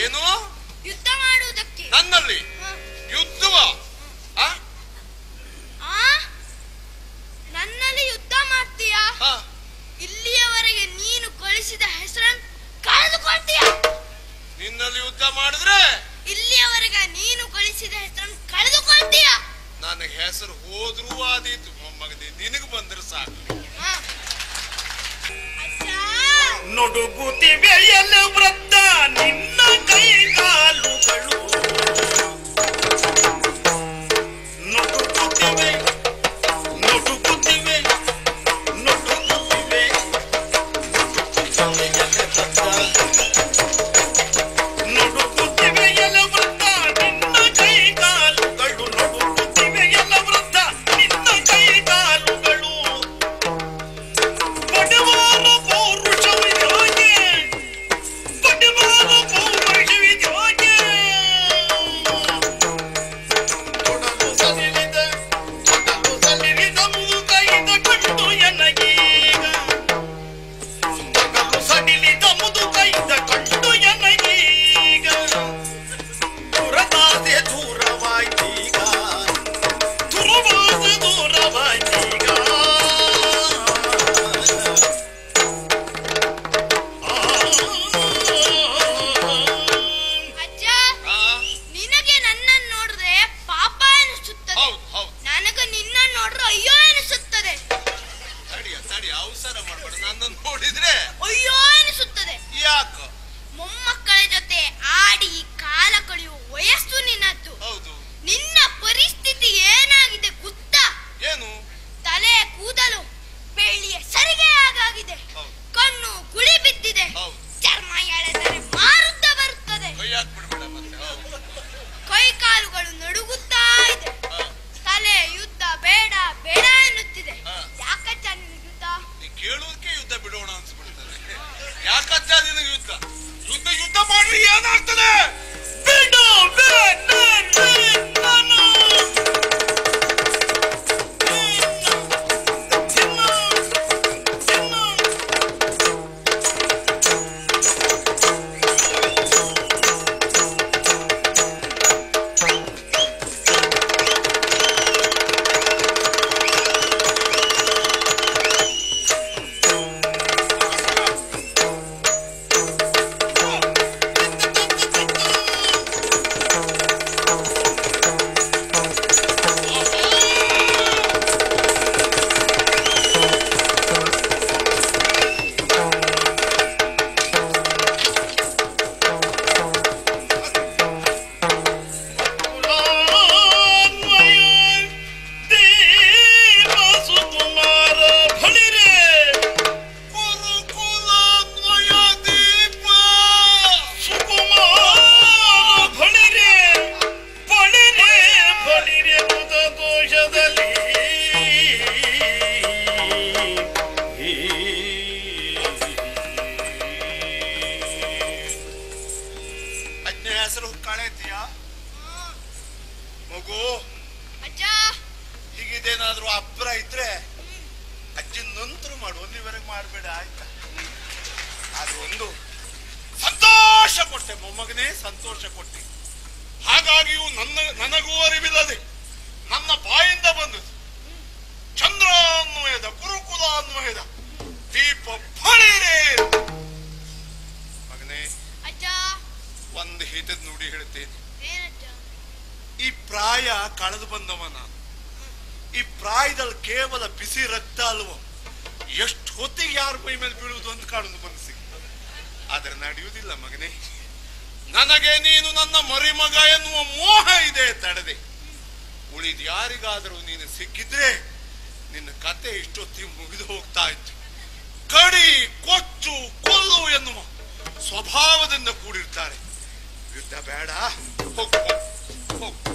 ಏನು? ಯುದ್ಧ ಮಾಡುವುದಕ್ಕೆ. ನನ್ನಲ್ಲಿ ಯುದ್ಧವ? ನನ್ನಲ್ಲಿ ಯುದ್ಧ ಮಾಡ್ತೀಯಾ? ಇಲ್ಲಿಯವರೆಗೆ ನೀನು ಗಳಿಸಿದ ಹೆಸರನ್ನು ಕಳೆದುಕೊಳ್ತೀಯ. ನಿನ್ನಲ್ಲಿ ಯುದ್ಧ ಮಾಡಿದ್ರೆ ಇಲ್ಲಿಯವರೆಗೆ ನೀನು ಗಳಿಸಿದ ಹೆಸರನ್ನು ಕಳೆದುಕೊಳ್ತೀಯ. ನನಗೆ ಹೆಸರು ಹೋದ್ರೂ ಆದೀತು ಮೊಮ್ಮಗನೇ, ನಿನಗೆ ಬಂದ್ರೆ ಸಾಕು. ನುಡುಗುತ್ತಿವೆ ಎಲ್ಲ ವೃತ್ತ ನಿನ್ನ ಕೈ ಕಾಲುಗಳು, ನುಡುಗುತ್ತಿವೆ ನುಡುಗುತ್ತಿವೆ ನುಡುಗುತ್ತಿವೆ ನುಡುಗುತ್ತಿವೆ ಎಲ್ಲ ವೃತ್ತ ನಿನ್ನ ಕೈ ಕಾಲುಗಳು, ನುಡುಗುತ್ತಿವೆ ಎಲ್ಲ ವೃತ್ತ ನಿನ್ನ ಕೈ ಕಾಲುಗಳು. ಪಡೆವಾರ ಪೌರುಷವಿದೋಗೆ, ಪಡೆವಾರ ಪೌರುಷವಿದೋಗೆ. ತೊಡಲು ಸಲಿಲಿದ ಮುದುಕೈದ ಕಂಡು ಎನಗೀಗ, ತೊಡಲು ಸಡಿಲಿದ ಮುದುಕೈದ ಕಂಡು ಎನಗೀಗ. ದುರದಾಸೆ ದೂರವಾಯ್ತೀಗ, ದುರವಾಸೆ ದೂರವಾಯ್ತೀಗ. ಅಜ್ಜ, ನಿನಗೆ ನನ್ನನ್ನು ನೋಡಿದ್ರೆ ಪಾಪ ಅನಿಸುತ್ತದೆ, ನನಗೆ ನಿನ್ನನ್ನು ನೋಡ್ರೆ ಅಯ್ಯೋ ಅನಿಸುತ್ತದೆ. ತಡಿಯ ಅವಸರ ಮಾಡ್ಬೇಡ. ನನ್ನನ್ನು ನೋಡಿದ್ರೆ ಅಯ್ಯೋ ಅನಿಸುತ್ತದೆ. ಯಾಕ? ಮೊಮ್ಮಕ್ಕಳ ಜೊತೆ ಆಡಿ ಕಾಲ ಕಳೆಯುವ ವಯಸ್ಸು ನಿನ್ನದ್ದು. ಹೌದು. ನಿನ್ನ ಪರಿಸ್ಥಿತಿ ಏನಾಗಿದೆ ಗೊತ್ತಾ? ಏನು? ತಲೆ ಕೂದಲು ಬೆಳ್ಳಿಯ ಸರಿಗೆ ಆಗಾಗಿದೆ, ಕಣ್ಣು ಗುಳಿ ಬಿದ್ದಿದೆ, ಚರ್ಮ ಎಳೆದರೆ ಮಾರುತ್ತ ಬರುತ್ತದೆ, ಕೈಯಾಕ್ಬಿಡ್ಬೇಡ ಮತ್ತೆ. ಕೈ ಕಾಲುಗಳು ನಡುಗುತ್ತಾ ಇದೆ, ತಲೆ ಯುದ್ಧ ಬೇಡ ಬೇಡ ಎನ್ನುತ್ತಿದೆ. ಯಾಕಚ್ಚ ನಿನಗೆ ಯುದ್ಧ? ನೀ ಕೇಳೋದಕ್ಕೆ ಯುದ್ಧ ಬಿಡೋಣ ಅನ್ಸ್ಬಿಡ್ತದೆ. ಯಾಕಚ್ಚ ನಿನಗೆ ಯುದ್ಧ? ಯುದ್ಧ ಮಾಡ್ರಿ ಏನಾಗ್ತದೆ? ಬಿಡು ಹೆಸರು ಕಾಣೈತಿಯಾ ಮಗು? ಅಜ್ಜ, ಹೀಗಿದೇನಾದ್ರೂ ಅಬ್ಬರ ಇದ್ರೆ ಅಜ್ಜಿ ನಂತರ ಮಾಡು, ಅಲ್ಲಿವರೆಗೆ ಮಾಡಬೇಡ ಆಯ್ತಾ? ಆದ್ರೆ ಒಂದು ಸಂತೋಷ ಕೊಟ್ಟೆ ಮೊಮ್ಮಗನೇ, ಸಂತೋಷ ಕೊಟ್ಟೆ. ಹಾಗಾಗಿಯೂ ನನಗೂ ಅರಿವಿಲ್ಲದೆ ನನ್ನ ಬಾಯಿಂದ ಬಂದದ್ದು ಚಂದ್ರ ಅನ್ವಯದ ಗುರುಕುಲ ಅನ್ವಯದ ದೀಪ ಫಳಿರೇ. ಮಗನೇ, ಒಂದು ಹಿತದ ನುಡಿ ಹೇಳ್ತೇನೆ. ಈ ಪ್ರಾಯ ಕಳೆದು ಬಂದವ ನಾನು. ಈ ಪ್ರಾಯದಲ್ಲಿ ಕೇವಲ ಬಿಸಿ ರಕ್ತ ಅಲ್ವ, ಎಷ್ಟು ಹೊತ್ತಿಗೆ ಯಾರ ಮೈ ಮೇಲೆ ಬೀಳುವುದು ಅಂತ ಕಾಣುದು ಮನಸ್ಸಿಗೆ. ಆದ್ರೆ ನಡೆಯುವುದಿಲ್ಲ ಮಗನೇ. ನನಗೆ ನೀನು ನನ್ನ ಮರಿಮಗ ಎನ್ನುವ ಮೋಹ ಇದೆ, ತಡೆದೆ. ಉಳಿದ ಯಾರಿಗಾದರೂ ನೀನು ಸಿಕ್ಕಿದ್ರೆ ನಿನ್ನ ಕತೆ ಇಷ್ಟೊತ್ತಿಗೆ ಮುಗಿದು ಹೋಗ್ತಾ ಇತ್ತು. ಕಡಿ, ಕೊಚ್ಚು, ಕೊಲ್ಲು ಎನ್ನುವ ಸ್ವಭಾವದಿಂದ ಕೂಡಿರ್ತಾರೆ. ಯುದ್ಧ ಬೇಡ, ಹೋಗು ಹೋಗು.